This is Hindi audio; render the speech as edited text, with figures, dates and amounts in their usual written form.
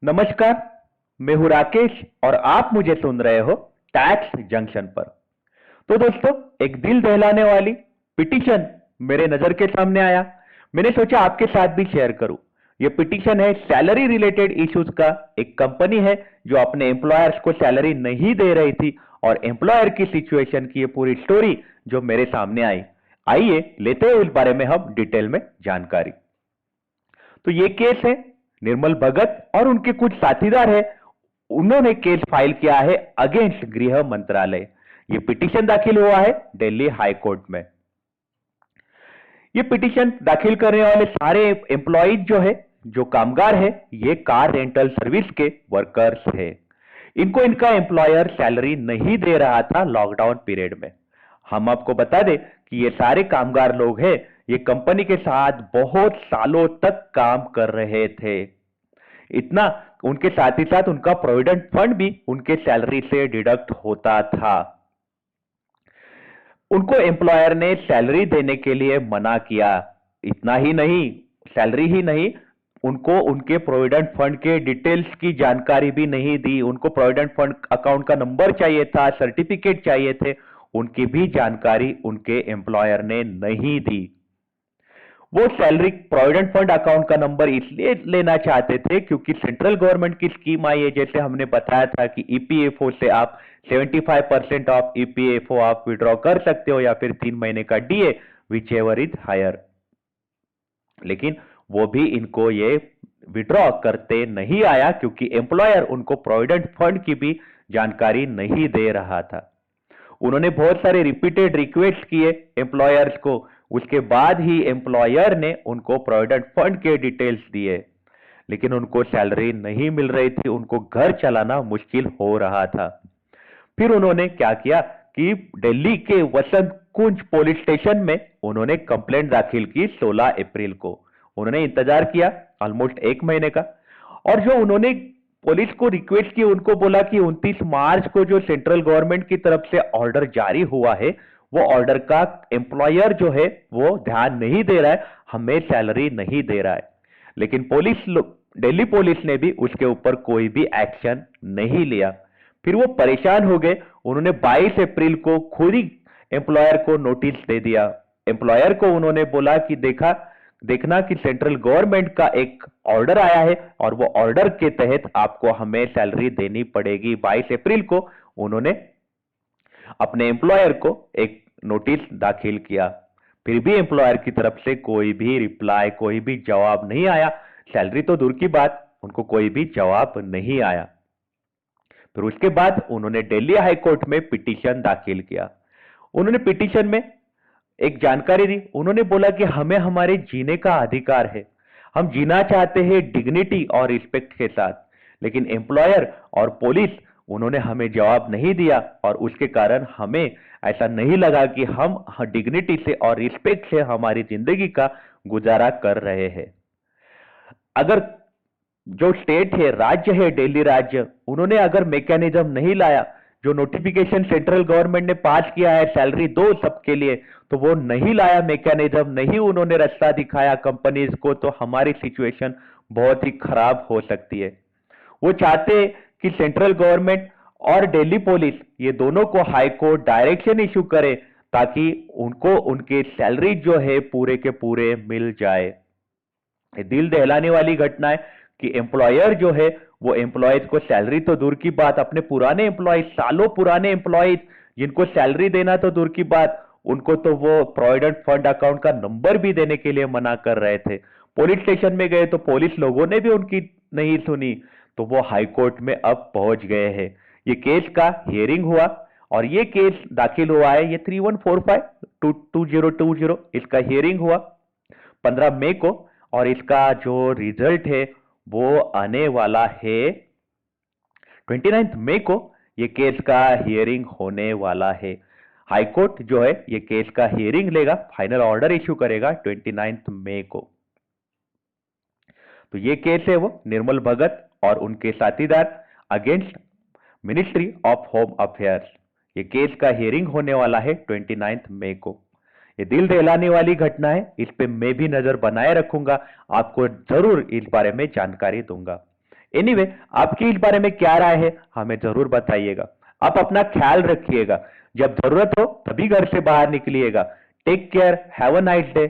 नमस्कार। मैं हूं राकेश और आप मुझे सुन रहे हो टैक्स जंक्शन पर। तो दोस्तों, एक दिल दहलाने वाली पिटीशन मेरे नजर के सामने आया। मैंने सोचा आपके साथ भी शेयर करूं। यह पिटीशन है सैलरी रिलेटेड इश्यूज का। एक कंपनी है जो अपने एम्प्लॉयर्स को सैलरी नहीं दे रही थी और एम्प्लॉयर की सिचुएशन की ये पूरी स्टोरी जो मेरे सामने आई। आइए लेते हैं इस बारे में हम डिटेल में जानकारी। तो ये केस है निर्मल भगत और उनके कुछ साथीदार है। उन्होंने केस फाइल किया है अगेंस्ट गृह मंत्रालय। ये पिटीशन दाखिल हुआ है दिल्ली हाई कोर्ट में। ये पिटीशन दाखिल करने वाले सारे एम्प्लॉइज जो है, जो कामगार है, ये कार रेंटल सर्विस के वर्कर्स है। इनको इनका एम्प्लॉयर सैलरी नहीं दे रहा था लॉकडाउन पीरियड में। हम आपको बता दें कि ये सारे कामगार लोग हैं, ये कंपनी के साथ बहुत सालों तक काम कर रहे थे। इतना उनके साथ ही साथ उनका प्रोविडेंट फंड भी उनके सैलरी से डिडक्ट होता था। उनको एम्प्लॉयर ने सैलरी देने के लिए मना किया। इतना ही नहीं, सैलरी ही नहीं, उनको उनके प्रोविडेंट फंड के डिटेल्स की जानकारी भी नहीं दी। उनको प्रोविडेंट फंड अकाउंट का नंबर चाहिए था, सर्टिफिकेट चाहिए थे, उनकी भी जानकारी उनके एम्प्लॉयर ने नहीं दी। वो सैलरी प्रोविडेंट फंड अकाउंट का नंबर इसलिए लेना चाहते थे क्योंकि सेंट्रल गवर्नमेंट की स्कीम आई है, जैसे हमने बताया था कि ईपीएफओ से आप 75% ऑफ ईपीएफओ आप विड्रॉ कर सकते हो या फिर 3 महीने का DA, whichever is higher. लेकिन वो भी इनको ये विड्रॉ करते नहीं आया क्योंकि एम्प्लॉयर उनको प्रोविडेंट फंड की भी जानकारी नहीं दे रहा था। उन्होंने बहुत सारे रिपीटेड रिक्वेस्ट किए एम्प्लॉयर्स को, उसके बाद ही एम्प्लॉयर ने उनको प्रोविडेंट फंड के डिटेल्स दिए। लेकिन उनको सैलरी नहीं मिल रही थी, उनको घर चलाना मुश्किल हो रहा था। फिर उन्होंने क्या किया कि दिल्ली के वसंत कुंज पुलिस स्टेशन में उन्होंने कंप्लेंट दाखिल की 16 अप्रैल को। उन्होंने इंतजार किया ऑलमोस्ट 1 महीने का, और जो उन्होंने पुलिस को रिक्वेस्ट की, उनको बोला कि 29 मार्च को जो सेंट्रल गवर्नमेंट की तरफ से ऑर्डर जारी हुआ है, वो ऑर्डर का एम्प्लॉयर जो है वो ध्यान नहीं दे रहा है, हमें सैलरी नहीं दे रहा है। लेकिन दिल्ली पुलिस ने भी उसके ऊपर कोई भी एक्शन नहीं लिया। फिर वो परेशान हो गए। उन्होंने 22 अप्रैल को खुद ही एम्प्लॉयर को नोटिस दे दिया। एम्प्लॉयर को उन्होंने बोला कि देखना कि सेंट्रल गवर्नमेंट का एक ऑर्डर आया है और वो ऑर्डर के तहत आपको हमें सैलरी देनी पड़ेगी। 22 अप्रैल को उन्होंने अपने एम्प्लॉयर को एक नोटिस दाखिल किया। फिर भी एम्प्लॉयर की तरफ से कोई भी रिप्लाई, कोई भी जवाब नहीं आया। सैलरी तो दूर की बात, उनको कोई भी जवाब नहीं आया। फिर उसके बाद उन्होंने दिल्ली हाई कोर्ट में पिटीशन दाखिल किया। उन्होंने पिटीशन में एक जानकारी दी। उन्होंने बोला कि हमें हमारे जीने का अधिकार है, हम जीना चाहते हैं डिग्निटी और रिस्पेक्ट के साथ। लेकिन एम्प्लॉयर और पुलिस, उन्होंने हमें जवाब नहीं दिया और उसके कारण हमें ऐसा नहीं लगा कि हम डिग्निटी से और रिस्पेक्ट से हमारी जिंदगी का गुजारा कर रहे हैं। अगर जो स्टेट है, राज्य है, दिल्ली राज्य, उन्होंने अगर मैकेनिज्म नहीं लाया, जो नोटिफिकेशन सेंट्रल गवर्नमेंट ने पास किया है सैलरी दो सबके लिए, तो वो नहीं लाया मैकेनिज्म, नहीं उन्होंने रास्ता दिखाया कंपनीज को, तो हमारी सिचुएशन बहुत ही खराब हो सकती है। वो चाहते कि सेंट्रल गवर्नमेंट और दिल्ली पुलिस ये दोनों को हाई कोर्ट डायरेक्शन इशू करे ताकि उनको उनके सैलरी जो है पूरे के पूरे मिल जाए। दिल दहलाने वाली घटना है कि एम्प्लॉयर जो है वो एम्प्लॉयज को सैलरी तो दूर की बात, अपने पुराने एम्प्लॉयज, सालों पुराने एम्प्लॉयज जिनको सैलरी देना तो दूर की बात, उनको तो वो प्रोविडेंट फंड अकाउंट का नंबर भी देने के लिए मना कर रहे थे। पुलिस स्टेशन में गए तो पुलिस लोगों ने भी उनकी नहीं सुनी, तो वो हाई कोर्ट में अब पहुंच गए हैं। ये केस का हियरिंग हुआ और ये केस दाखिल हुआ है, ये 3145/2020 इसका हियरिंग हुआ 15 मई को, और इसका जो रिजल्ट है वो आने वाला है 29 मई को। ये केस का हियरिंग होने वाला है। हाई कोर्ट जो है ये केस का हियरिंग लेगा, फाइनल ऑर्डर इश्यू करेगा 29 मई को। तो ये केस है वो निर्मल भगत और उनके साथीदार against ministry of home affairs. ये केस का हियरिंग होने वाला है 29 मई को। ये दिल दहलाने वाली घटना है, इस पे मैं भी नजर बनाए रखूंगा, आपको जरूर इस बारे में जानकारी दूंगा। एनीवे आपकी इस बारे में क्या राय है हमें जरूर बताइएगा। आप अपना ख्याल रखिएगा, जब जरूरत हो तभी घर से बाहर निकलिएगा। Take care, have a nice day.